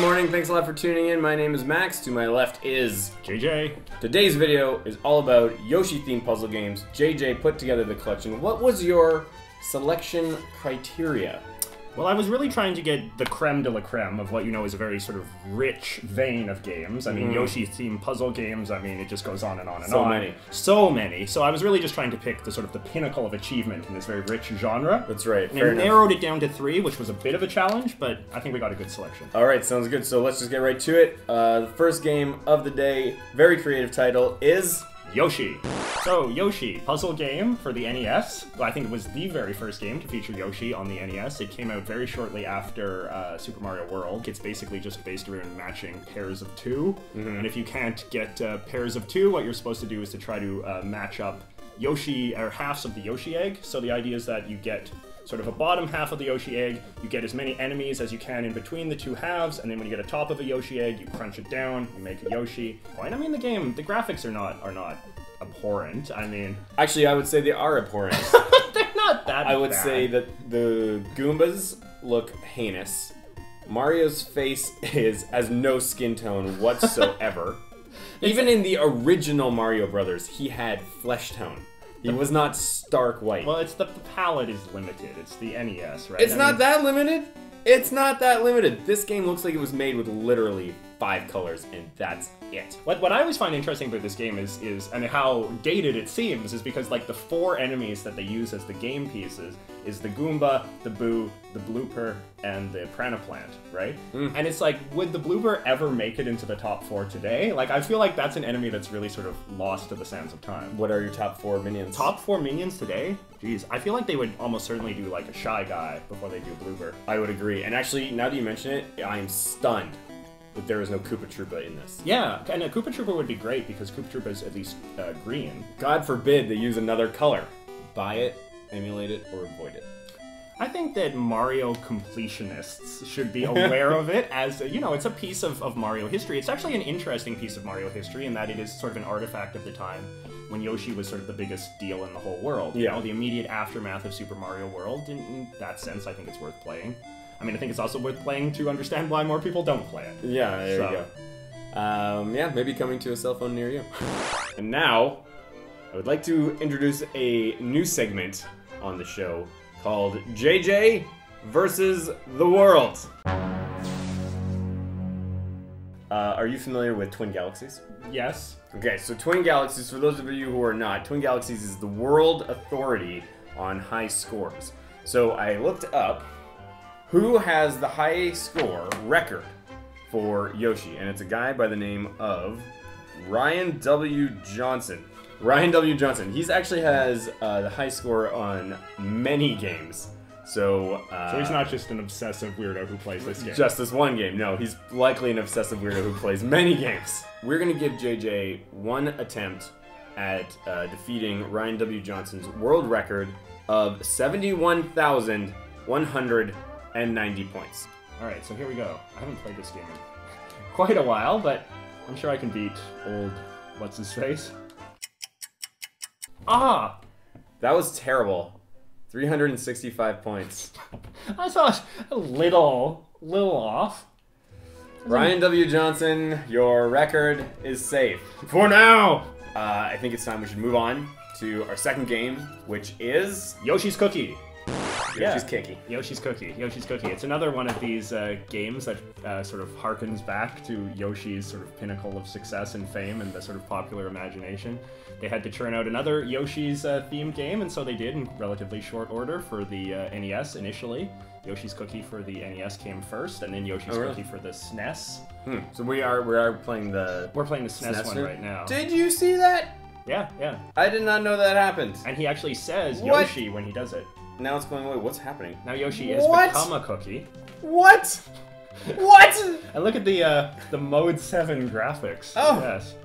morning. Thanks a lot for tuning in. My name is Max. To my left is JJ. Today's video is all about Yoshi-themed puzzle games. JJ put together the collection. What was your selection criteria? Well, I was really trying to get the creme de la creme of what you know is a very sort of rich vein of games. I mean, Yoshi-themed puzzle games, I mean, it just goes on and on and on. So many. So I was really just trying to pick the sort of the pinnacle of achievement in this very rich genre. That's right. And I narrowed it down to 3, which was a bit of a challenge, but I think we got a good selection. All right, sounds good. So let's just get right to it. The first game of the day, very creative title, is Yoshi. So, Yoshi, puzzle game for the NES. I think it was the very first game to feature Yoshi on the NES. It came out very shortly after Super Mario World. It's basically just based around matching pairs of 2. And if you can't get pairs of 2, what you're supposed to do is to try to match up Yoshi, or halves of the Yoshi egg. So the idea is that you get sort of a bottom half of the Yoshi egg, you get as many enemies as you can in between the 2 halves, and then when you get a top of a Yoshi egg, you crunch it down, you make a Yoshi. And I mean, the graphics are not abhorrent. I mean, actually, I would say they are abhorrent. They're not that I would bad. say that the Goombas look heinous. Mario's face has no skin tone whatsoever. Even in the original Mario Brothers, he had flesh tone. He was not stark white. Well, it's the palette is limited. It's the NES, right? It's not that limited. It's not that limited. This game looks like it was made with literally 5 colors, and that's it. What I always find interesting about this game is and how dated it seems, is because like the 4 enemies that they use as the game pieces is the Goomba, the Boo, the Blooper, and the Piranha Plant, right? And it's like, would the Blooper ever make it into the top 4 today? Like, I feel like that's an enemy that's really sort of lost to the sands of time. What are your top 4 minions? Top 4 minions today? Jeez, I feel like they would almost certainly do like a Shy Guy before they do Blooper. I would agree. And actually, now that you mention it, I'm stunned that there is no Koopa Troopa in this. Yeah, and a Koopa Troopa would be great because Koopa Troopa is at least green. God forbid they use another color. Buy it, emulate it, or avoid it. I think that Mario completionists should be aware of it as, you know, it's a piece of Mario history. It's actually an interesting piece of Mario history in that it is sort of an artifact of the time when Yoshi was sort of the biggest deal in the whole world. You know, the immediate aftermath of Super Mario World. In that sense, I think it's worth playing. I mean, I think it's also worth playing to understand why more people don't play it. Yeah, there you go. Yeah, maybe coming to a cell phone near you. And now, I would like to introduce a new segment on the show called JJ versus the World. Are you familiar with Twin Galaxies? Yes. Okay, so Twin Galaxies, for those of you who are not, Twin Galaxies is the world authority on high scores. So I looked up who has the high score record for Yoshi, and it's a guy by the name of Ryan W. Johnson. Ryan W. Johnson. He's actually has the high score on many games. So he's not just an obsessive weirdo who plays this game. Just this one game. No, he's likely an obsessive weirdo who plays many games. We're going to give JJ one attempt at defeating Ryan W. Johnson's world record of 71,190 points. Alright, so here we go. I haven't played this game in quite a while, but I'm sure I can beat old what's-his-face. Ah! That was terrible. 365 points. I thought a little off. Ryan W. Johnson, your record is safe. For now! I think it's time we should move on to our second game, which is Yoshi's Cookie. Yoshi's Cookie. Yoshi's Cookie. Yoshi's Cookie. It's another one of these games that sort of harkens back to Yoshi's sort of pinnacle of success and fame and the sort of popular imagination. They had to churn out another Yoshi's themed game, and so they did in relatively short order for the NES initially. Yoshi's Cookie for the NES came first, and then Yoshi's Cookie for the SNES. So we are playing the... We're playing the SNES one right now. Did you see that? Yeah, yeah. I did not know that happened. And he actually says Yoshi when he does it. Now it's going away. What's happening? Now Yoshi has become a cookie. What? What? And look at the Mode 7 graphics. Oh. Yes.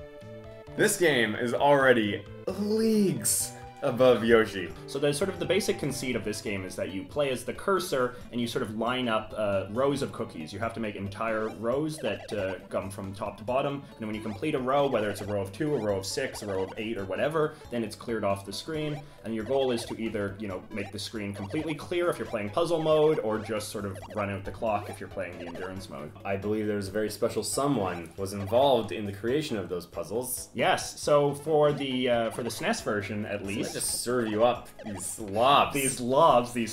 This game is already leagues above Yoshi. So the sort of the basic conceit of this game is that you play as the cursor and you sort of line up rows of cookies. You have to make entire rows that come from top to bottom, and when you complete a row, whether it's a row of 2, a row of 6, a row of 8, or whatever, then it's cleared off the screen, and your goal is to either, you know, make the screen completely clear if you're playing puzzle mode, or just sort of run out the clock if you're playing the endurance mode. I believe there's a very special someone was involved in the creation of those puzzles. Yes, so for the SNES version, at least, I just serve you up these lobs. These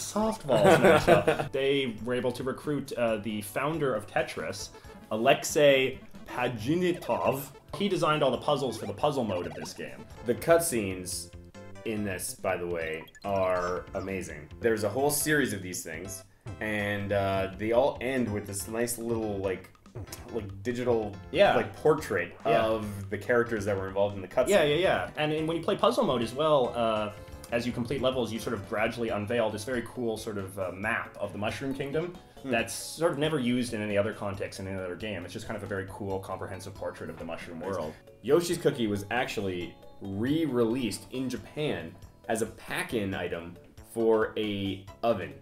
softballs, Natasha. They were able to recruit the founder of Tetris, Alexei Pajitnov. He designed all the puzzles for the puzzle mode of this game. The cutscenes in this, by the way, are amazing. There's a whole series of these things, and they all end with this nice little like digital like portrait of the characters that were involved in the cutscene. Yeah. And when you play puzzle mode as well, as you complete levels, you sort of gradually unveil this very cool sort of map of the Mushroom Kingdom that's sort of never used in any other context in any other game. It's just kind of a very cool, comprehensive portrait of the Mushroom world. Yoshi's Cookie was actually re-released in Japan as a pack-in item for a oven.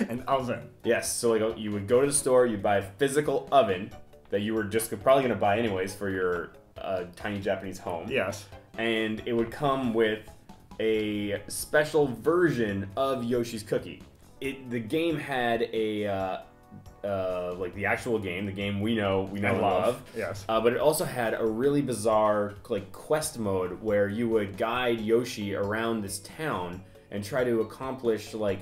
An oven. Yes, so like you would go to the store, you'd buy a physical oven that you were just probably going to buy anyways for your tiny Japanese home. Yes. And it would come with a special version of Yoshi's Cookie. The game had a like the actual game, the game we know and love. Yes. But it also had a really bizarre like quest mode where you would guide Yoshi around this town and try to accomplish like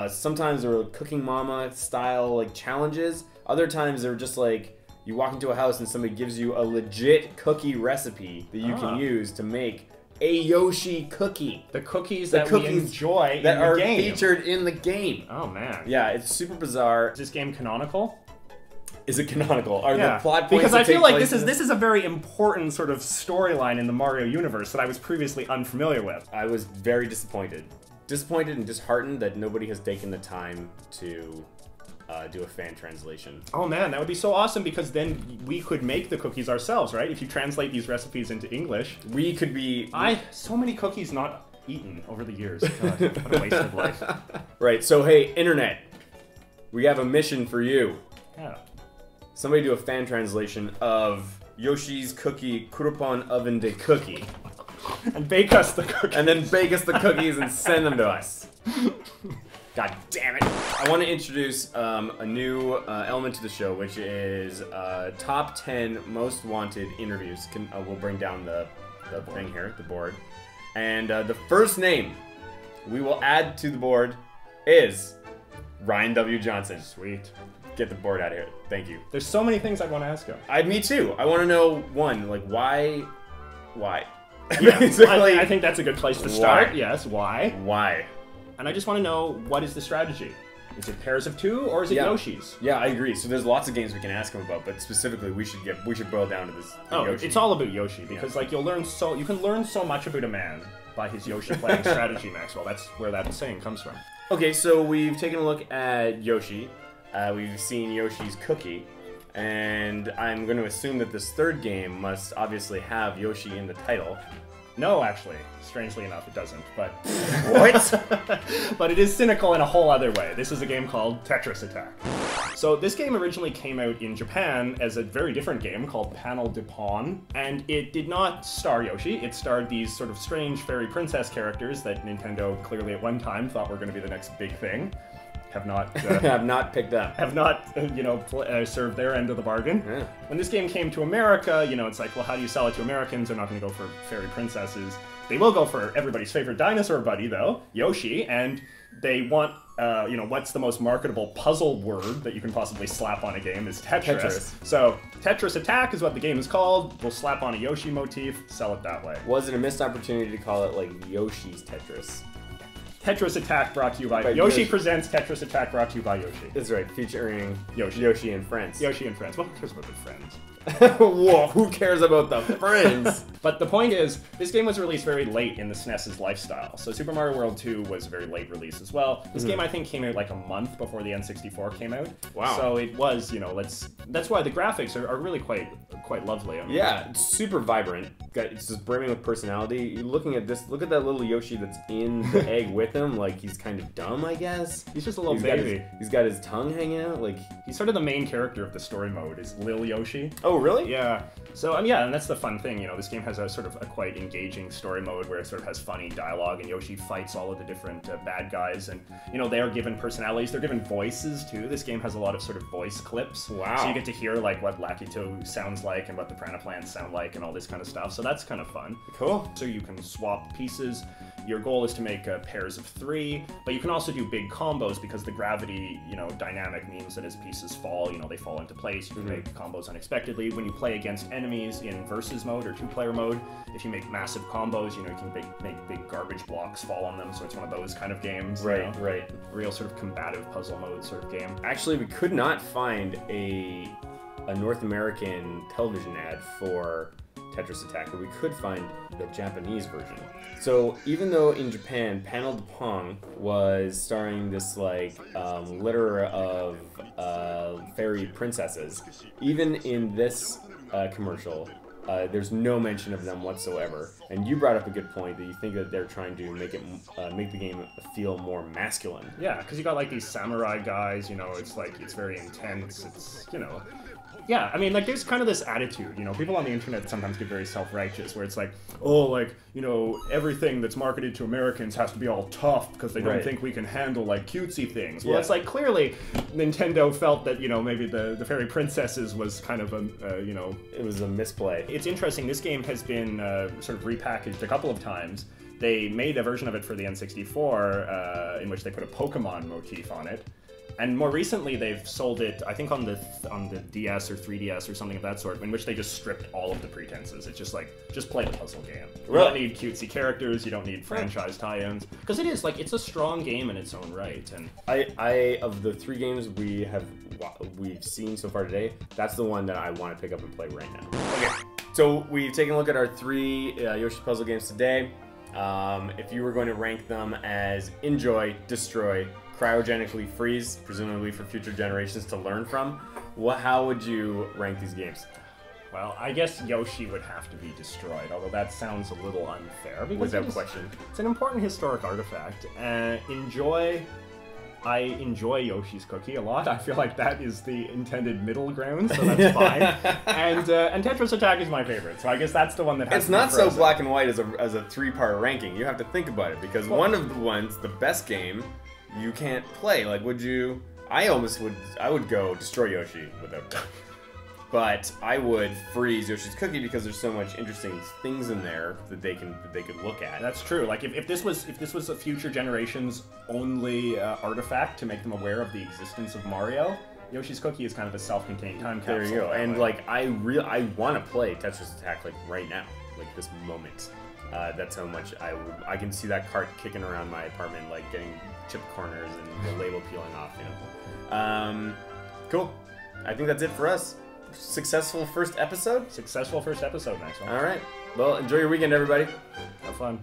sometimes there were Cooking Mama style like challenges. Other times they were just like you walk into a house and somebody gives you a legit cookie recipe that you can use to make a Yoshi cookie. The cookies that we enjoy that in the are game. featured in the game. Oh man. Yeah, it's super bizarre. Is this game canonical? Is it canonical? Are the plot points because I feel like this in is a very important sort of storyline in the Mario universe that I was previously unfamiliar with. I was very disappointed. Disappointed and disheartened that nobody has taken the time to do a fan translation. Oh man, that would be so awesome because then we could make the cookies ourselves, right? If you translate these recipes into English. We could be... So many cookies not eaten over the years. God, what a waste of life. Right, so hey, Internet. We have a mission for you. Yeah. Somebody do a fan translation of Yoshi's Cookie Kurupon Oven de Cookie. And bake us the cookies. And then bake us the cookies and send them to us. God damn it. I want to introduce a new element to the show, which is top 10 most wanted interviews. We'll bring down the thing here, the board. And the first name we will add to the board is Ryan W. Johnson. Sweet. Get the board out of here. Thank you. There's so many things I want to ask him. Me too. I want to know, one, like, why? Yeah, I think that's a good place to start. Why? Yes, why? Why? And I just want to know, what is the strategy? Is it pairs of 2 or is it Yoshi's? Yeah, I agree. So there's lots of games we can ask him about, but specifically we should boil down to this. Yoshi. It's all about Yoshi because like you can learn so much about a man by his Yoshi playing strategy, Maxwell. That's where that saying comes from. Okay, so we've taken a look at Yoshi. We've seen Yoshi's Cookie, and I'm going to assume that this third game must obviously have Yoshi in the title. No, actually. Strangely enough, it doesn't, but... What? But it is cynical in a whole other way. This is a game called Tetris Attack. So this game originally came out in Japan as a very different game called Panel de Pon, and it did not star Yoshi. It starred these sort of strange fairy princess characters that Nintendo clearly at one time thought were going to be the next big thing. Have not have not picked up. Have not, served their end of the bargain. Yeah. When this game came to America, it's like, well, how do you sell it to Americans? They're not going to go for fairy princesses. They will go for everybody's favorite dinosaur buddy, though, Yoshi, and they want, what's the most marketable puzzle word that you can possibly slap on a game is Tetris. So Tetris Attack is what the game is called. We'll slap on a Yoshi motif, sell it that way. Was it a missed opportunity to call it like Yoshi's Tetris? Tetris Attack brought to you by Yoshi presents Tetris Attack brought to you by Yoshi. That's right, featuring Yoshi and friends. Yoshi and friends. Well, who cares about the friends? Whoa, who cares about the friends? But the point is, this game was released very late in the SNES's lifestyle. So Super Mario World 2 was a very late release as well. This game, I think, came out like a month before the N64 came out. Wow. So it was, that's why the graphics are really quite lovely. Yeah, it's super vibrant. it's just brimming with personality. You're looking at this. Look at that little Yoshi that's in the egg with him. Like he's kind of dumb, I guess. He's just a little baby. He's got his tongue hanging out. Like he's sort of the main character of the story mode. Is Lil Yoshi? Oh, really? Yeah. So yeah, and that's the fun thing. You know, this game has a sort of a quite engaging story mode where it sort of has funny dialogue, and Yoshi fights all of the different bad guys, and you know they are given personalities. They're given voices too. This game has a lot of sort of voice clips. Wow. So you get to hear like what Lakitu sounds like and what the Piranha Plants sound like and all this kind of stuff. So that's kind of fun. Cool. So you can swap pieces. Your goal is to make pairs of 3, but you can also do big combos because the gravity, you know, dynamic means that as pieces fall, you know, they fall into place. You can make combos unexpectedly. When you play against enemies in versus mode or 2-player mode, if you make massive combos, you know, you can make big garbage blocks fall on them. So it's one of those kind of games. Right, you know? right. Real sort of combative puzzle mode sort of game. Actually, we could not find a North American television ad for Tetris Attack, but we could find the Japanese version. So even though in Japan, Panel de Pong was starring this like litter of fairy princesses, even in this commercial, there's no mention of them whatsoever. And you brought up a good point that you think that they're trying to make the game feel more masculine. Yeah, because you got like these samurai guys. You know, it's like it's very intense. It's, you know. Yeah, I mean, like, there's kind of this attitude, you know, people on the internet sometimes get very self-righteous, where it's like, oh, like, you know, everything that's marketed to Americans has to be all tough because they don't think we can handle, like, cutesy things. Well, it's like, clearly, Nintendo felt that, you know, maybe the Fairy Princesses was kind of a, you know... It was a misplay. It's interesting, this game has been sort of repackaged a couple of times. They made a version of it for the N64 in which they put a Pokemon motif on it. And more recently, they've sold it, I think, on the DS or 3DS or something of that sort, in which they just stripped all of the pretenses. It's just like, just play the puzzle game. You don't need cutesy characters, you don't need franchise tie-ins. Because it is, like, it's a strong game in its own right. And I of the 3 games we've seen so far today, that's the one that I want to pick up and play right now. Okay, so we've taken a look at our 3 Yoshi puzzle games today. If you were going to rank them as enjoy, destroy, cryogenically freeze, presumably for future generations to learn from, how would you rank these games? Well, I guess Yoshi would have to be destroyed, although that sounds a little unfair. Without question. It's an important historic artifact. I enjoy Yoshi's Cookie a lot. I feel like that is the intended middle ground, so that's fine. And Tetris Attack is my favorite, so I guess that's the one that has It's not so black and white as a 3-part ranking. You have to think about it, because one of the ones, the best game, you can't play. Like, would you... I would go destroy Yoshi without... But I would freeze Yoshi's Cookie because there's so much interesting things in there that they could look at. That's true. Like if this was a future generation's only artifact to make them aware of the existence of Mario, Yoshi's Cookie is kind of a self-contained time capsule. There you go. And like I want to play Tetris Attack like right now, like this moment. That's how much I can see that cart kicking around my apartment, like getting chip corners and the label peeling off. You know. Cool. I think that's it for us. Successful first episode? Successful first episode, Maxwell. All right. Well, enjoy your weekend, everybody. Have fun.